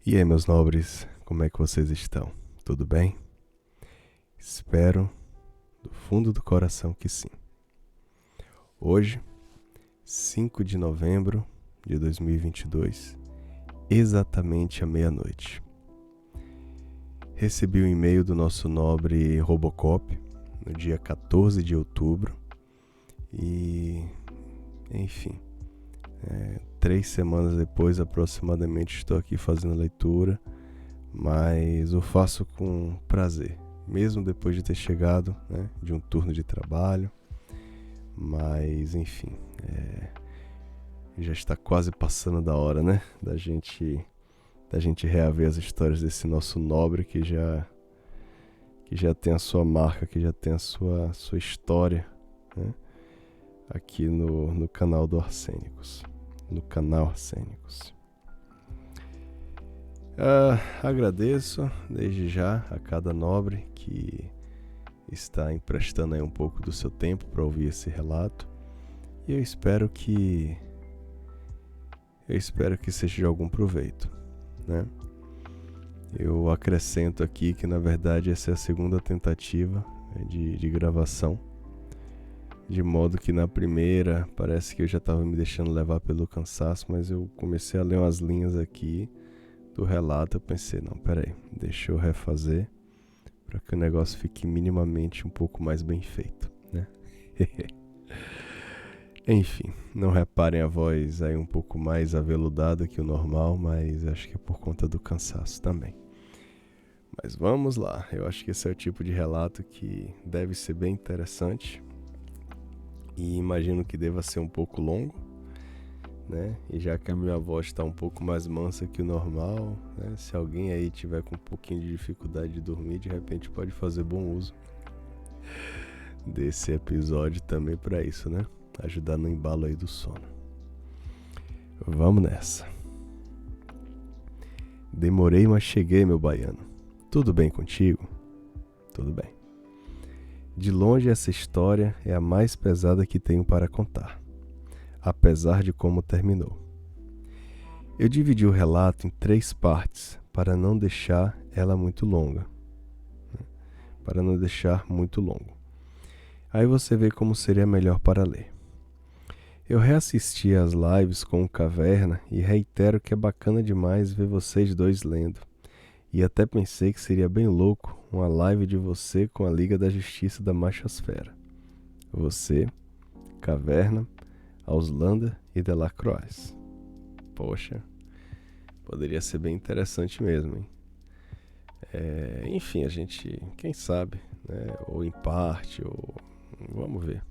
E aí, meus nobres, como é que vocês estão? Tudo bem? Espero do fundo do coração que sim. Hoje, 5 de novembro de 2022, exatamente à meia-noite, recebi um e-mail do nosso nobre Robocop no dia 14 de outubro e, enfim, 3 semanas depois aproximadamente estou aqui fazendo a leitura, mas o faço com prazer, mesmo depois de ter chegado, de um turno de trabalho. Mas enfim, já está quase passando da hora, da gente reaver as histórias desse nosso nobre que já tem a sua marca, que já tem a sua história, aqui no canal do Arsênicos, no canal Arsênicos. Agradeço desde já a cada nobre que está emprestando aí um pouco do seu tempo para ouvir esse relato, e eu espero que seja de algum proveito, Eu acrescento aqui que na verdade essa é a segunda tentativa de gravação, de modo que na primeira parece que eu já estava me deixando levar pelo cansaço, mas eu comecei a ler umas linhas aqui do relato, eu pensei, não, peraí, deixa eu refazer para que o negócio fique minimamente um pouco mais bem feito, Enfim, não reparem a voz aí um pouco mais aveludada que o normal, mas acho que é por conta do cansaço também. Mas vamos lá, eu acho que esse é o tipo de relato que deve ser bem interessante e imagino que deva ser um pouco longo, E já que a minha voz está um pouco mais mansa que o normal, se alguém aí tiver com um pouquinho de dificuldade de dormir, de repente pode fazer bom uso desse episódio também para isso, Ajudar no embalo aí do sono. Vamos nessa. Demorei, mas cheguei, meu baiano. Tudo bem contigo? Tudo bem. De longe essa história é a mais pesada que tenho para contar, apesar de como terminou. Eu dividi o relato em 3 partes para não deixar ela muito longa. Aí você vê como seria melhor para ler. Eu reassisti às lives com o Caverna e reitero que é bacana demais ver vocês dois lendo. E até pensei que seria bem louco uma live de você com a Liga da Justiça da Machosfera. Você, Caverna, Auslander e Delacroix. Poxa, poderia ser bem interessante mesmo, hein? Enfim, a gente, quem sabe, ou em parte, ou vamos ver,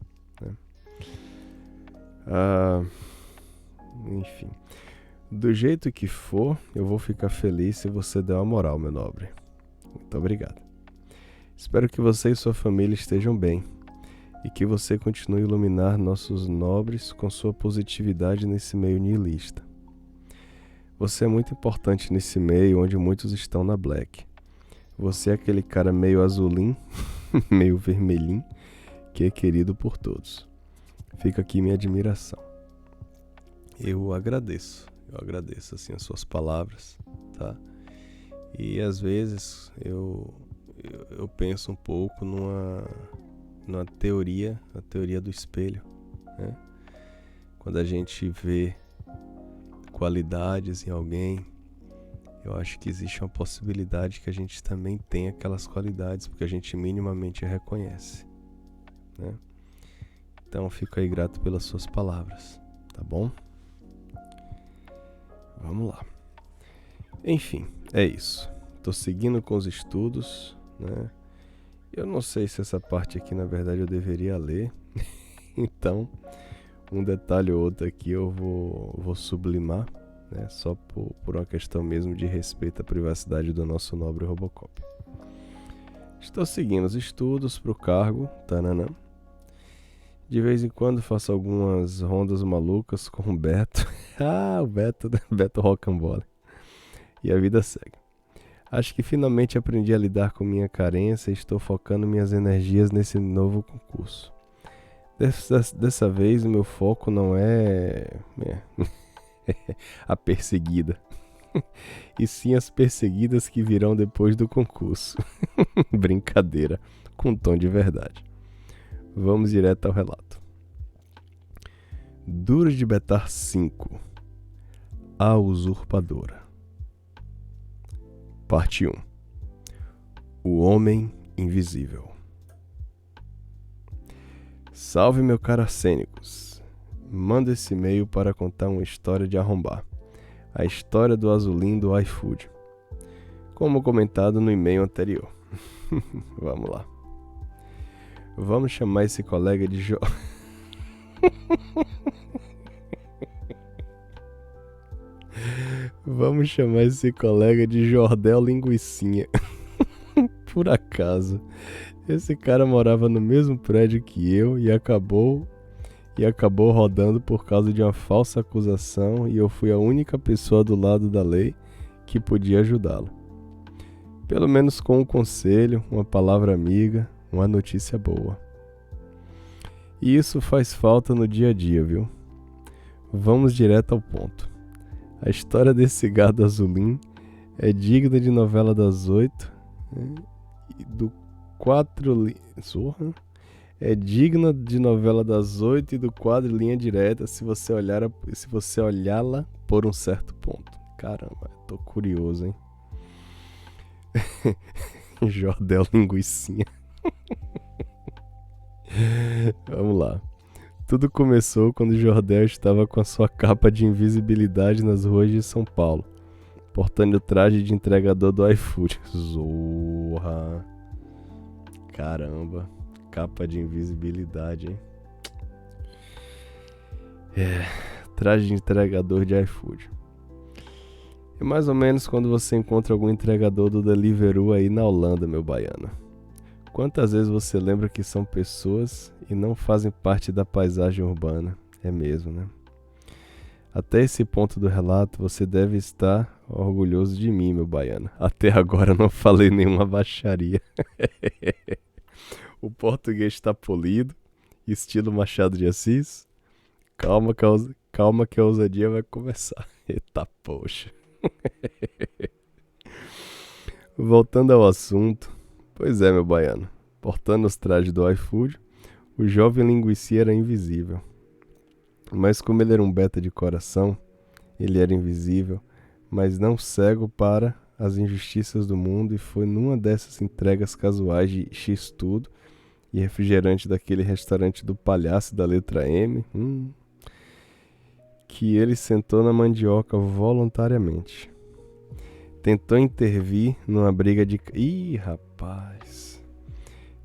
Enfim, do jeito que for, eu vou ficar feliz se você der uma moral, meu nobre. Muito obrigado. Espero que você e sua família estejam bem e que você continue a iluminar nossos nobres com sua positividade nesse meio nihilista. Você é muito importante nesse meio onde muitos estão na black. Você é aquele cara meio azulim, meio vermelhinho, que é querido por todos. Fica aqui minha admiração. Eu agradeço assim as suas palavras, tá? E às vezes eu penso um pouco numa teoria, a teoria do espelho, Quando a gente vê qualidades em alguém, eu acho que existe uma possibilidade que a gente também tenha aquelas qualidades, porque a gente minimamente reconhece, Então fico aí grato pelas suas palavras, tá bom? Vamos lá. Enfim, é isso. Tô seguindo com os estudos, Eu não sei se essa parte aqui na verdade eu deveria ler, então um detalhe ou outro aqui eu vou sublimar, só por uma questão mesmo de respeito à privacidade do nosso nobre Robocop. Estou seguindo os estudos para o cargo, tananã. De vez em quando faço algumas rondas malucas com o Beto. O Beto Rocambole. E a vida segue. Acho que finalmente aprendi a lidar com minha carência e estou focando minhas energias nesse novo concurso. Dessa vez o meu foco não é a perseguida, e sim as perseguidas que virão depois do concurso. Brincadeira, com tom de verdade. Vamos direto ao relato. Duro de Betar 5. A Usurpadora. Parte 1. O Homem Invisível. Salve, meu caro Arsênicos. Manda esse e-mail para contar uma história de arrombar. A história do azulim do iFood. Como comentado no e-mail anterior. Vamos lá. Vamos chamar esse colega de Vamos chamar esse colega de Jordel Linguicinha. Por acaso, esse cara morava no mesmo prédio que eu e acabou rodando por causa de uma falsa acusação e eu fui a única pessoa do lado da lei que podia ajudá-lo. Pelo menos com um conselho, uma palavra amiga, uma notícia boa. E isso faz falta no dia a dia, viu? Vamos direto ao ponto. A história desse gado azulim é digna de novela das 8 e do 4 É digna de novela das 8 e do quadro Linha Direta se você olhá-la por um certo ponto. Caramba, tô curioso, hein? Jordel Linguicinha. Vamos lá. Tudo começou quando Jordel estava com a sua capa de invisibilidade nas ruas de São Paulo, portando o traje de entregador do iFood. Zorra. Caramba. Capa de invisibilidade, hein? Traje de entregador de iFood. É mais ou menos quando você encontra algum entregador do Deliveroo aí na Holanda, meu baiano. Quantas vezes você lembra que são pessoas e não fazem parte da paisagem urbana? É mesmo, né? Até esse ponto do relato, você deve estar orgulhoso de mim, meu baiano. Até agora eu não falei nenhuma baixaria. O português está polido, estilo Machado de Assis. Calma que a ousadia vai começar. Eita poxa. Voltando ao assunto. Pois é, meu baiano. Portando os trajes do iFood, o jovem linguiça era invisível. Mas como ele era um beta de coração, ele era invisível, mas não cego para as injustiças do mundo e foi numa dessas entregas casuais de X-Tudo e refrigerante daquele restaurante do palhaço da letra M, que ele sentou na mandioca voluntariamente. Tentou intervir numa briga de...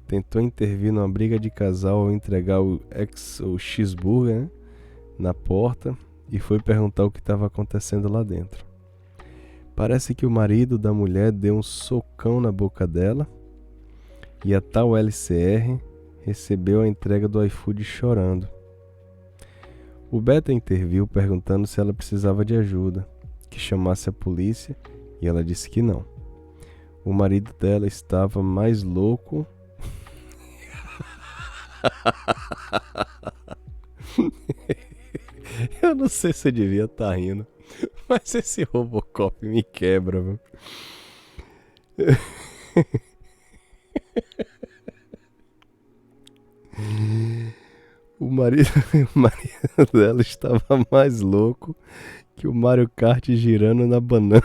Tentou intervir numa briga de casal ao entregar o cheeseburger, né, na porta e foi perguntar o que estava acontecendo lá dentro. Parece que o marido da mulher deu um socão na boca dela e a tal LCR recebeu a entrega do iFood chorando. O Beta interviu perguntando se ela precisava de ajuda, que chamasse a polícia, e ela disse que não. O marido dela estava mais louco. Eu não sei se eu devia estar rindo, mas esse Robocop me quebra, viu? O marido dela estava mais louco que o Mario Kart girando na banana.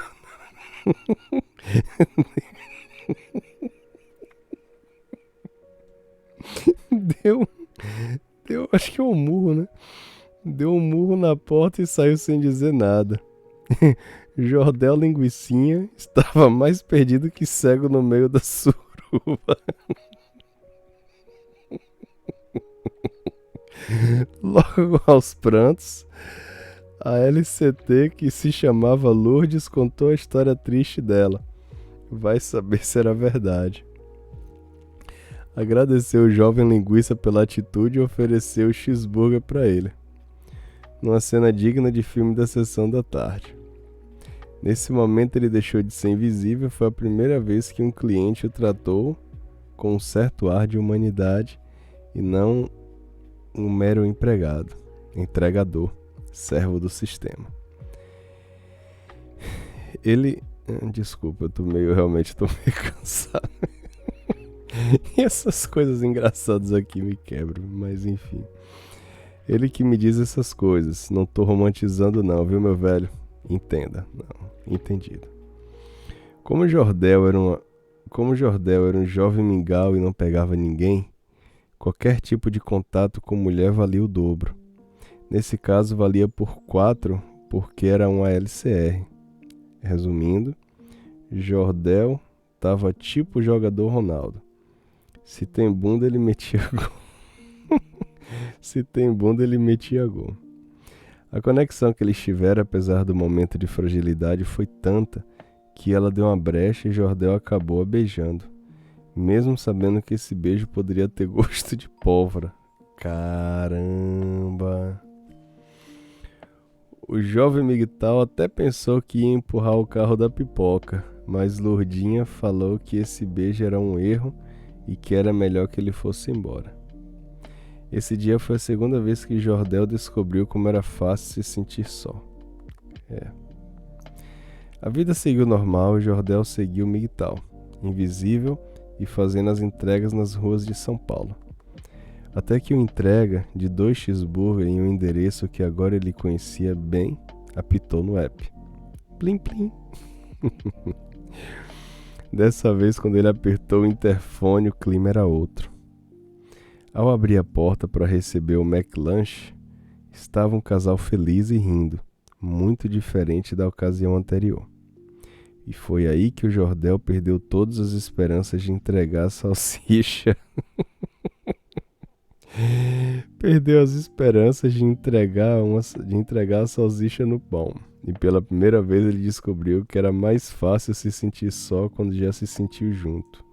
Deu, acho que é um murro, né? Deu um murro na porta e saiu sem dizer nada. Jordel Linguicinha estava mais perdido que cego no meio da suruba. Logo aos prantos, a LCT, que se chamava Lourdes, contou a história triste dela. Vai saber se era verdade. Agradeceu o jovem linguiça pela atitude e ofereceu o cheeseburger para ele, numa cena digna de filme da sessão da tarde. Nesse momento ele deixou de ser invisível, foi a primeira vez que um cliente o tratou com um certo ar de humanidade e não um mero entregador, servo do sistema. Ele... Desculpa, realmente tô meio cansado. E essas coisas engraçadas aqui me quebram, mas enfim. Ele que me diz essas coisas. Não tô romantizando não, viu, meu velho? Entenda. Não, entendido. Como Jordel era um jovem mingau e não pegava ninguém, qualquer tipo de contato com mulher valia o dobro. Nesse caso, valia por 4, porque era uma LCR. Resumindo, Jordel tava tipo o jogador Ronaldo. Se tem bunda, ele metia gol. Se tem bunda, ele metia gol. A conexão que eles tiveram, apesar do momento de fragilidade, foi tanta que ela deu uma brecha e Jordel acabou a beijando, mesmo sabendo que esse beijo poderia ter gosto de pólvora. Caramba! O jovem migtal até pensou que ia empurrar o carro da pipoca, mas Lourdinha falou que esse beijo era um erro e que era melhor que ele fosse embora. Esse dia foi a segunda vez que Jordel descobriu como era fácil se sentir só. A vida seguiu normal e Jordel seguiu migtal, invisível e fazendo as entregas nas ruas de São Paulo. Até que uma entrega de 2 cheeseburger em um endereço que agora ele conhecia bem, apitou no app. Plim, plim. Dessa vez, quando ele apertou o interfone, o clima era outro. Ao abrir a porta para receber o McLanche, estava um casal feliz e rindo, muito diferente da ocasião anterior. E foi aí que o Jordel perdeu todas as esperanças de entregar a salsicha. Perdeu as esperanças de entregar a salsicha no pão. E pela primeira vez ele descobriu que era mais fácil se sentir só quando já se sentiu junto.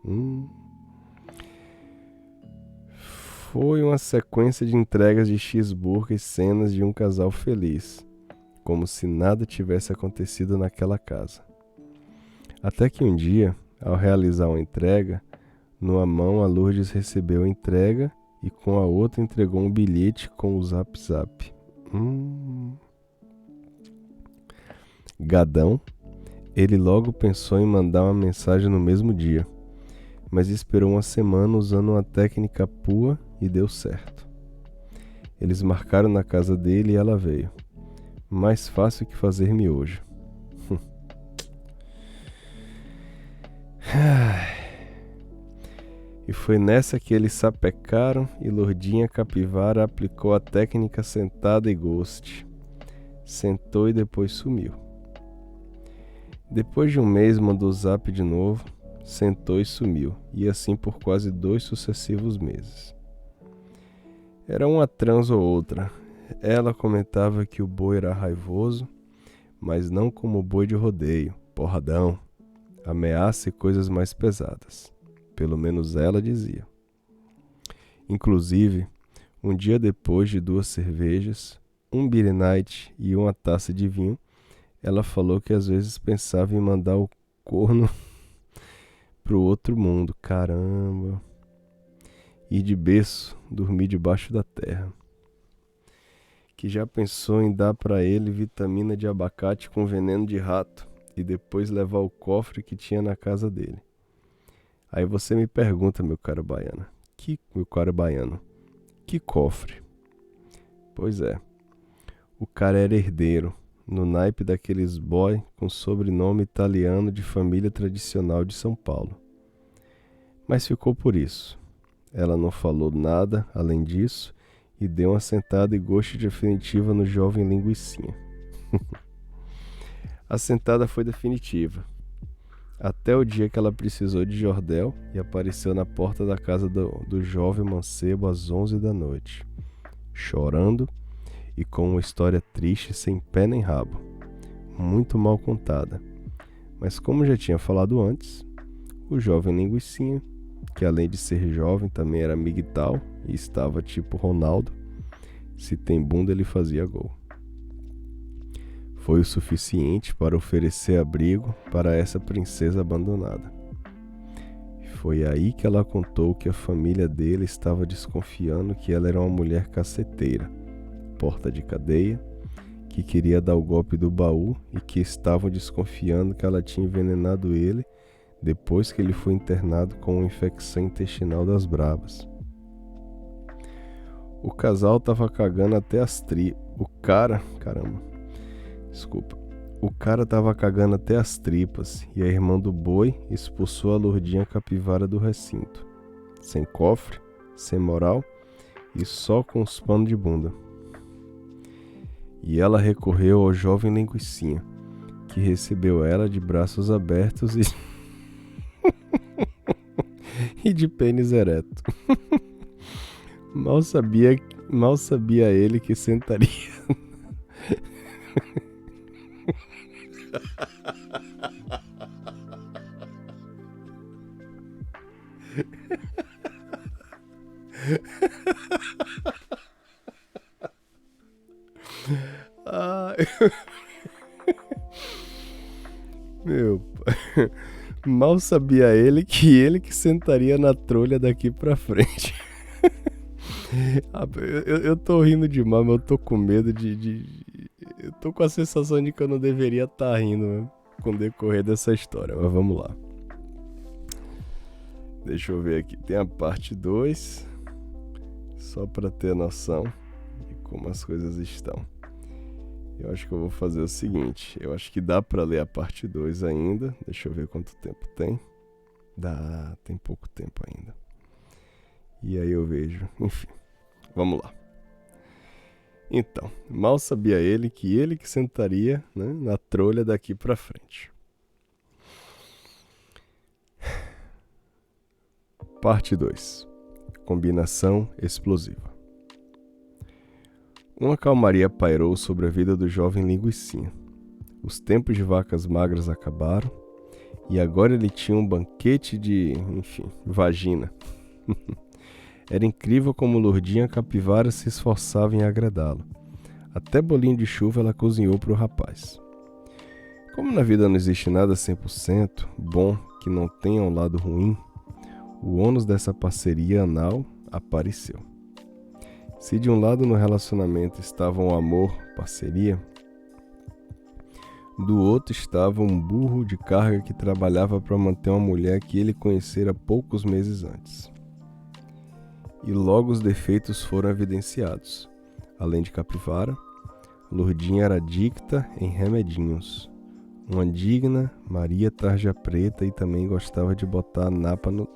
Foi uma sequência de entregas de cheeseburger e cenas de um casal feliz, como se nada tivesse acontecido naquela casa. Até que um dia, ao realizar uma entrega, numa mão a Lourdes recebeu a entrega e com a outra entregou um bilhete com o Zap Zap. Gadão, ele logo pensou em mandar uma mensagem no mesmo dia, mas esperou uma semana usando uma técnica pua e deu certo. Eles marcaram na casa dele e ela veio. Mais fácil que fazer miojo. E foi nessa que eles sapecaram e Lourdinha Capivara aplicou a técnica sentada e ghost. Sentou e depois sumiu. Depois de um mês mandou zap de novo, sentou e sumiu, e assim por quase 2 sucessivos meses. Era uma trans ou outra. Ela comentava que o boi era raivoso, mas não como o boi de rodeio, porradão, ameaça e coisas mais pesadas. Pelo menos ela dizia. Inclusive, um dia depois de 2 cervejas, um beer night e uma taça de vinho, ela falou que às vezes pensava em mandar o corno pro outro mundo. Caramba! Ir de berço, dormir debaixo da terra. Que já pensou em dar pra ele vitamina de abacate com veneno de rato e depois levar o cofre que tinha na casa dele. Aí você me pergunta, meu caro baiano, que cofre? Pois é, o cara era herdeiro, no naipe daqueles boy com sobrenome italiano de família tradicional de São Paulo. Mas ficou por isso. Ela não falou nada além disso e deu uma sentada e gosto definitiva no jovem linguicinha. A sentada foi definitiva. Até o dia que ela precisou de Jordel e apareceu na porta da casa do jovem mancebo às 11 da noite, chorando e com uma história triste sem pé nem rabo, muito mal contada. Mas como já tinha falado antes, o jovem linguicinha, que além de ser jovem também era migtal e estava tipo Ronaldo, se tem bunda ele fazia gol. Foi o suficiente para oferecer abrigo para essa princesa abandonada. Foi aí que ela contou que a família dele estava desconfiando que ela era uma mulher caceteira, porta de cadeia, que queria dar o golpe do baú e que estavam desconfiando que ela tinha envenenado ele depois que ele foi internado com uma infecção intestinal das brabas. O casal tava cagando até as tripas. O cara tava cagando até as tripas e a irmã do boi expulsou a Lourdinha capivara do recinto. Sem cofre, sem moral e só com os panos de bunda. E ela recorreu ao jovem linguicinha, que recebeu ela de braços abertos e de pênis ereto. Mal sabia ele que sentaria. Meu pai. Mal sabia ele que sentaria na trolha daqui pra frente. Eu tô rindo demais, mas eu tô com medo eu tô com a sensação de que eu não deveria estar rindo, né, com o decorrer dessa história, mas vamos lá. Deixa eu ver aqui, tem a parte 2, só pra ter noção de como as coisas estão. Eu acho que eu vou fazer o seguinte, eu acho que dá pra ler a parte 2 ainda, deixa eu ver quanto tempo tem. Tem pouco tempo ainda. E aí eu vejo, enfim, vamos lá. Então, mal sabia ele que sentaria, né, na trolha daqui pra frente. Parte 2. Combinação explosiva. Uma calmaria pairou sobre a vida do jovem linguicinha. Os tempos de vacas magras acabaram e agora ele tinha um banquete de, vagina. Era incrível como Lourdinha capivara se esforçava em agradá-lo. Até bolinho de chuva ela cozinhou para o rapaz. Como na vida não existe nada 100% bom que não tenha um lado ruim, o ônus dessa parceria anal apareceu. Se de um lado no relacionamento estava um amor, parceria, do outro estava um burro de carga que trabalhava para manter uma mulher que ele conhecera poucos meses antes. E logo os defeitos foram evidenciados. Além de capivara, Lourdinha era adicta em remedinhos. Uma digna Maria Tarja Preta e também gostava de botar a napa no...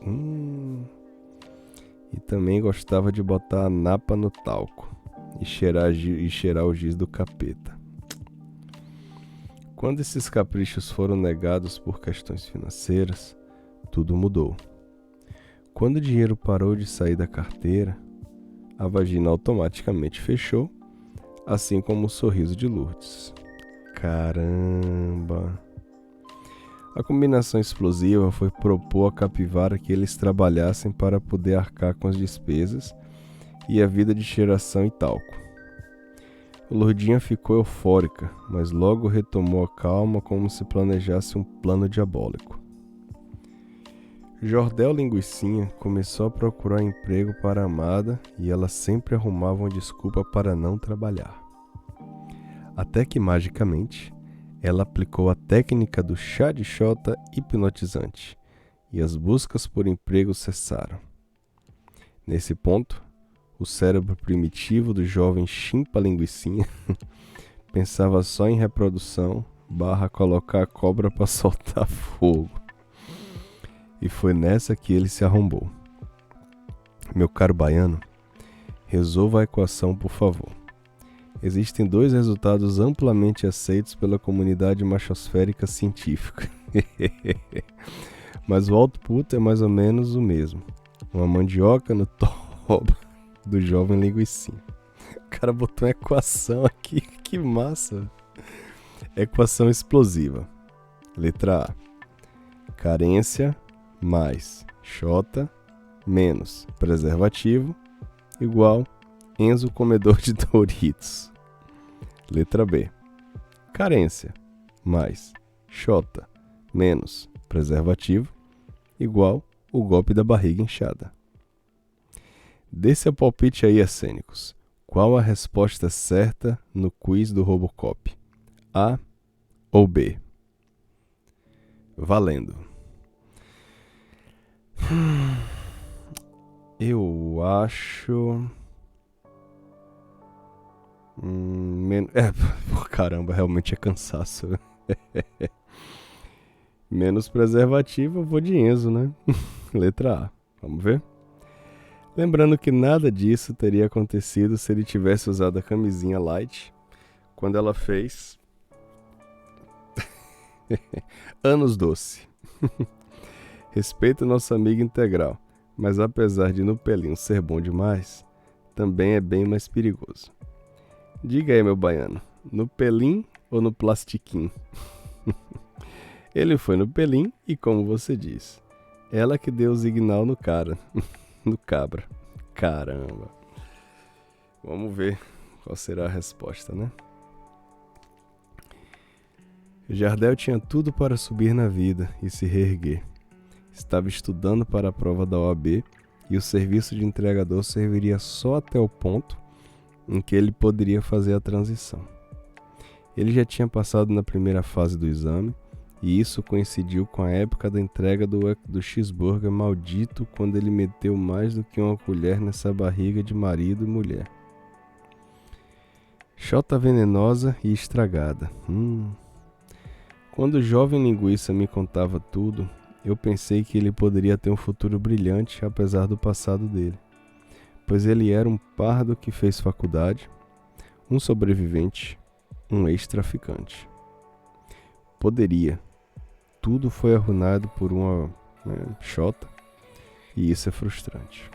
E também gostava de botar a napa no talco e cheirar o giz do capeta. Quando esses caprichos foram negados por questões financeiras, tudo mudou. Quando o dinheiro parou de sair da carteira, a vagina automaticamente fechou, assim como o sorriso de Lourdes. Caramba! A combinação explosiva foi propor à capivara que eles trabalhassem para poder arcar com as despesas e a vida de cheiração e talco. Lourdinha ficou eufórica, mas logo retomou a calma como se planejasse um plano diabólico. Jordel Linguicinha começou a procurar emprego para a amada e ela sempre arrumava uma desculpa para não trabalhar. Até que, magicamente, ela aplicou a técnica do chá de xota hipnotizante e as buscas por emprego cessaram. Nesse ponto, o cérebro primitivo do jovem chimpa linguicinha pensava só em reprodução / colocar a cobra para soltar fogo. E foi nessa que ele se arrombou. Meu caro baiano, resolva a equação, por favor. Existem 2 resultados amplamente aceitos pela comunidade machosférica científica. Mas o output é mais ou menos o mesmo. Uma mandioca no toba do jovem linguicinha. O cara botou uma equação aqui, que massa. Equação explosiva. Letra A. Carência mais xota menos preservativo igual Enzo comedor de Doritos. Letra B. Carência mais xota menos preservativo igual o golpe da barriga inchada. Desse é o palpite aí, escênicos. Qual a resposta certa no quiz do Robocop? A ou B? Valendo. Eu acho... Caramba, realmente é cansaço. Menos preservativo, eu vou de Enzo, né? Letra A. Vamos ver? Lembrando que nada disso teria acontecido se ele tivesse usado a camisinha light quando ela fez anos doce. Respeito nosso amigo integral, mas apesar de no pelinho ser bom demais, também é bem mais perigoso. Diga aí, meu baiano, no pelim ou no plastiquim? Ele foi no pelim e, como você diz, ela que deu o signal no cara, no cabra. Caramba. Vamos ver qual será a resposta, né? Jardel tinha tudo para subir na vida e se reerguer. Estava estudando para a prova da OAB e o serviço de entregador serviria só até o ponto em que ele poderia fazer a transição. Ele já tinha passado na primeira fase do exame e isso coincidiu com a época da entrega do cheeseburger maldito, quando ele meteu mais do que uma colher nessa barriga de marido e mulher. Xota venenosa e estragada. Quando o jovem linguiça me contava tudo, eu pensei que ele poderia ter um futuro brilhante apesar do passado dele, pois ele era um pardo que fez faculdade, um sobrevivente, um ex-traficante. Poderia. Tudo foi arruinado por uma xota, e isso é frustrante.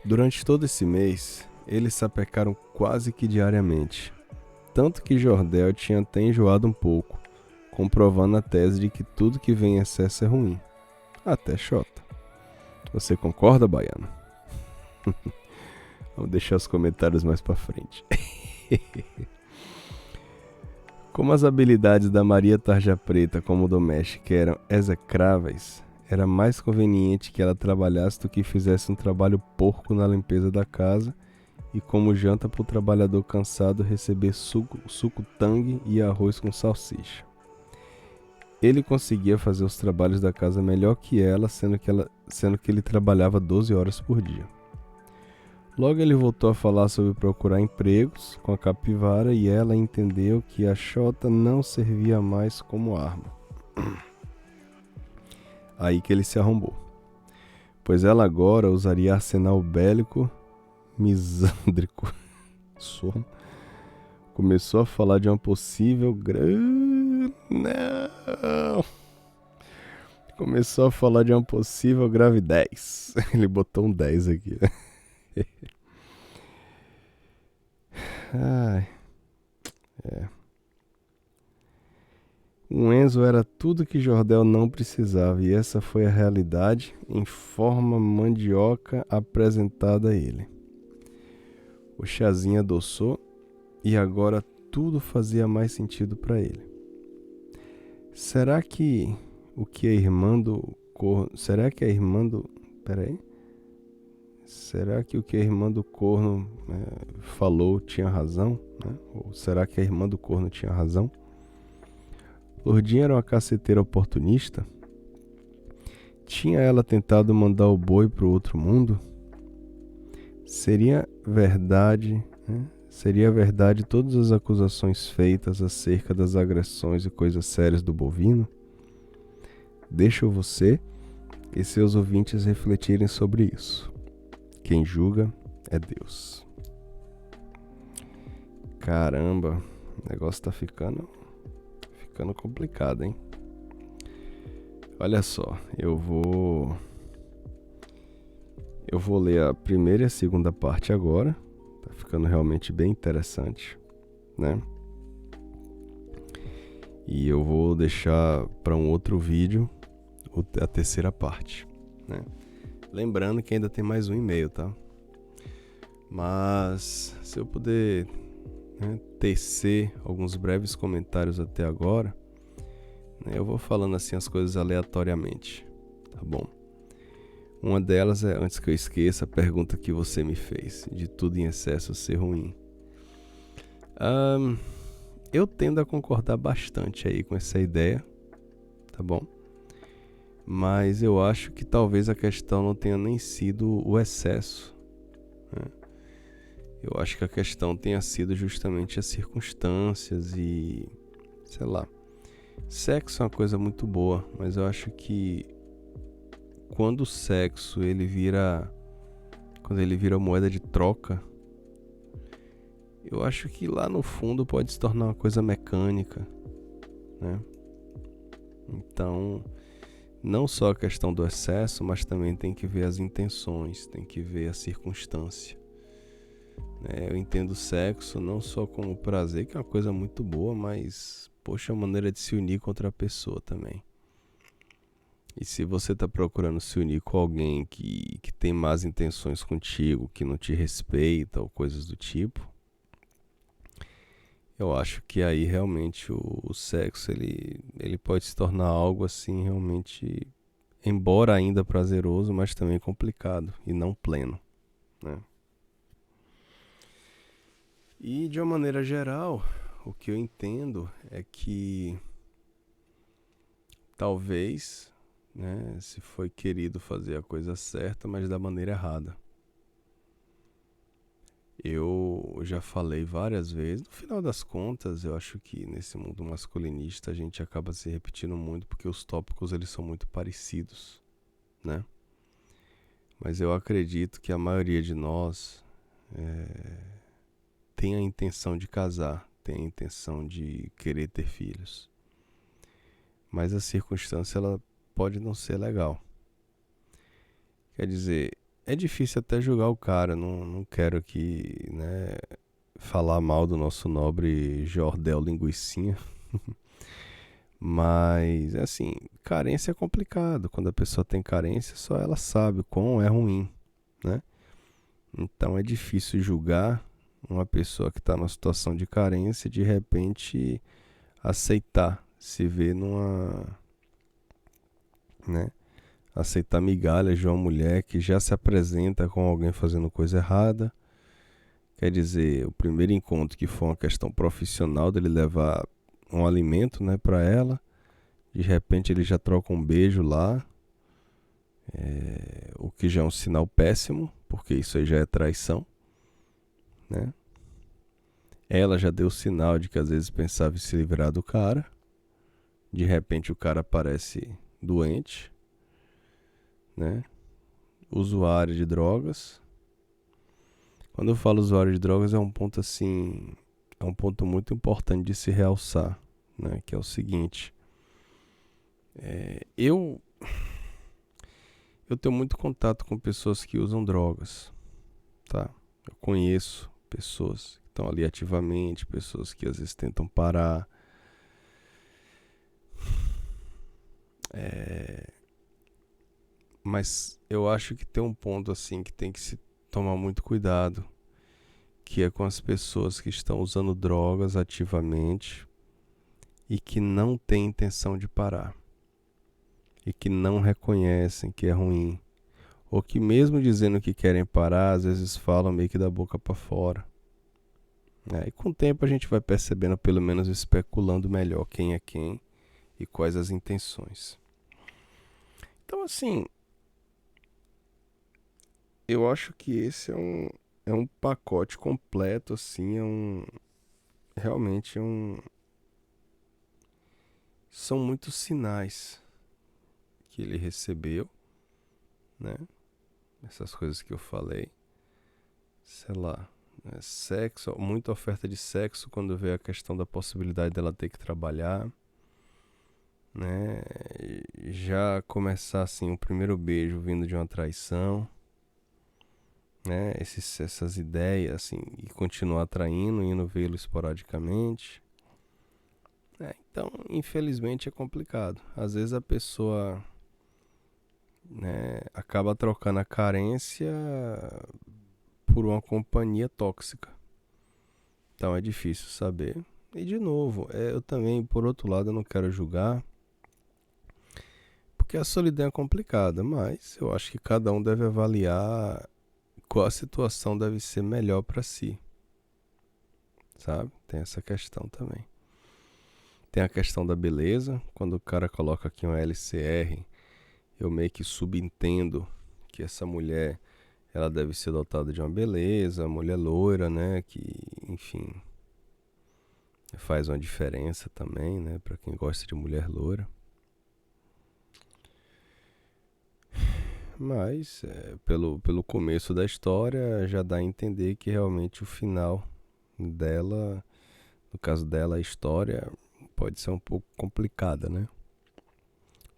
Durante todo esse mês, eles sapecaram quase que diariamente, tanto que Jordel tinha até enjoado um pouco, comprovando a tese de que tudo que vem em excesso é ruim, até xota. Você concorda, baiano? Vamos deixar os comentários mais pra frente. Como as habilidades da Maria Tarja Preta como doméstica eram execráveis, era mais conveniente que ela trabalhasse do que fizesse um trabalho porco na limpeza da casa e como janta para o trabalhador cansado receber suco tangue e arroz com salsicha. Ele conseguia fazer os trabalhos da casa melhor que ela, sendo que ele trabalhava 12 horas por dia. Logo ele voltou a falar sobre procurar empregos com a capivara e ela entendeu que a xota não servia mais como arma. Aí que ele se arrombou, pois ela agora usaria arsenal bélico misândrico. Começou a falar de uma possível Começou a falar de uma possível gravidez. Ele botou um 10 aqui. Ai. O Enzo era tudo que Jordel não precisava e essa foi a realidade em forma mandioca apresentada a ele. O chazinho adoçou e agora tudo fazia mais sentido para ele. Será que o que a irmã do corno... Será que a irmã do... Peraí. Será que o que a irmã do corno falou tinha razão? Né? Ou será que a irmã do corno tinha razão? Lourdinha era uma caceteira oportunista? Tinha ela tentado mandar o boi para o outro mundo? Seria verdade todas as acusações feitas acerca das agressões e coisas sérias do bovino? Deixo você e seus ouvintes refletirem sobre isso. Quem julga é Deus. Caramba, o negócio tá ficando complicado, hein? Olha só, eu vou ler a primeira e a segunda parte agora. Tá ficando realmente bem interessante, né? E eu vou deixar para um outro vídeo a terceira parte, né? Lembrando que ainda tem mais um e-mail, tá? Mas se eu puder tecer alguns breves comentários até agora, né, eu vou falando assim as coisas aleatoriamente, tá bom? Uma delas é, antes que eu esqueça, a pergunta que você me fez, de tudo em excesso ser ruim. Eu tendo a concordar bastante aí com essa ideia, tá bom? Mas eu acho que talvez a questão não tenha nem sido o excesso, né? Eu acho que a questão tenha sido justamente as circunstâncias e, sei lá, sexo é uma coisa muito boa, mas eu acho que quando o sexo quando ele vira moeda de troca, eu acho que lá no fundo pode se tornar uma coisa mecânica, né? Então, não só a questão do excesso, mas também tem que ver as intenções, tem que ver a circunstância. Eu entendo o sexo não só como prazer, que é uma coisa muito boa, mas, poxa, a maneira de se unir com outra pessoa também. E se você está procurando se unir com alguém que tem más intenções contigo, que não te respeita ou coisas do tipo, eu acho que aí realmente o sexo ele pode se tornar algo assim realmente, embora ainda prazeroso, mas também complicado e não pleno, né? E de uma maneira geral, o que eu entendo é que talvez, né, se foi querido fazer a coisa certa, mas da maneira errada. Eu já falei várias vezes, no final das contas, eu acho que nesse mundo masculinista a gente acaba se repetindo muito porque os tópicos eles são muito parecidos, né? Mas eu acredito que a maioria de nós tem a intenção de casar, tem a intenção de querer ter filhos. Mas a circunstância ela pode não ser legal. Quer dizer, é difícil até julgar o cara, não quero aqui, né, falar mal do nosso nobre Jordel Linguicinha. Mas, assim, carência é complicado. Quando a pessoa tem carência, só ela sabe o quão é ruim, né? Então é difícil julgar uma pessoa que está numa situação de carência e de repente aceitar, se ver né? Aceitar migalhas de uma mulher que já se apresenta com alguém fazendo coisa errada. Quer dizer, o primeiro encontro que foi uma questão profissional dele levar um alimento, né, para ela, de repente ele já troca um beijo lá, o que já é um sinal péssimo, porque isso aí já é traição, né? Ela já deu sinal de que às vezes pensava em se livrar do cara, de repente o cara parece doente, né? Usuário de drogas. Quando eu falo usuário de drogas é um ponto assim, é um ponto muito importante de se realçar, né? Que é o seguinte, eu tenho muito contato com pessoas que usam drogas, tá? Eu conheço pessoas que estão ali ativamente, pessoas que às vezes tentam parar. Mas eu acho que tem um ponto assim que tem que se tomar muito cuidado, que é com as pessoas que estão usando drogas ativamente e que não têm intenção de parar. E que não reconhecem que é ruim. Ou que mesmo dizendo que querem parar, às vezes falam meio que da boca para fora. E com o tempo a gente vai percebendo, pelo menos especulando melhor quem é quem e quais as intenções. Então assim, eu acho que esse é um pacote completo, assim, realmente são muitos sinais que ele recebeu, né? Essas coisas que eu falei, sei lá, né? Sexo, muita oferta de sexo quando vê a questão da possibilidade dela ter que trabalhar, né? Já começar assim, o primeiro beijo vindo de uma traição, né? Essas ideias, assim, e continuar traindo, indo vê-lo esporadicamente. Então, infelizmente é complicado. Às vezes a pessoa, né, acaba trocando a carência por uma companhia tóxica. Então é difícil saber. E de novo, eu também, por outro lado, eu não quero julgar, porque porque a solidão é complicada, mas eu acho que cada um deve avaliar qual a situação deve ser melhor para si, sabe? Tem essa questão também. Tem a questão da beleza, quando o cara coloca aqui um LCR, eu meio que subentendo que essa mulher, ela deve ser dotada de uma beleza, mulher loira, né, que, enfim, faz uma diferença também, né, para quem gosta de mulher loira. Mas, pelo começo da história, já dá a entender que realmente o final dela, no caso dela, a história pode ser um pouco complicada, né?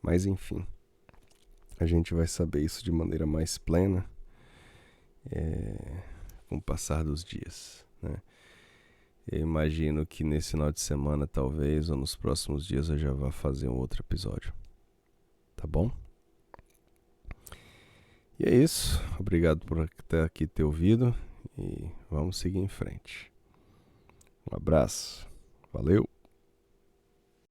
Mas, enfim, a gente vai saber isso de maneira mais plena com o passar dos dias, né? Eu imagino que nesse final de semana, talvez, ou nos próximos dias, eu já vá fazer um outro episódio. Tá bom? E é isso. Obrigado por até aqui ter ouvido. E vamos seguir em frente. Um abraço. Valeu!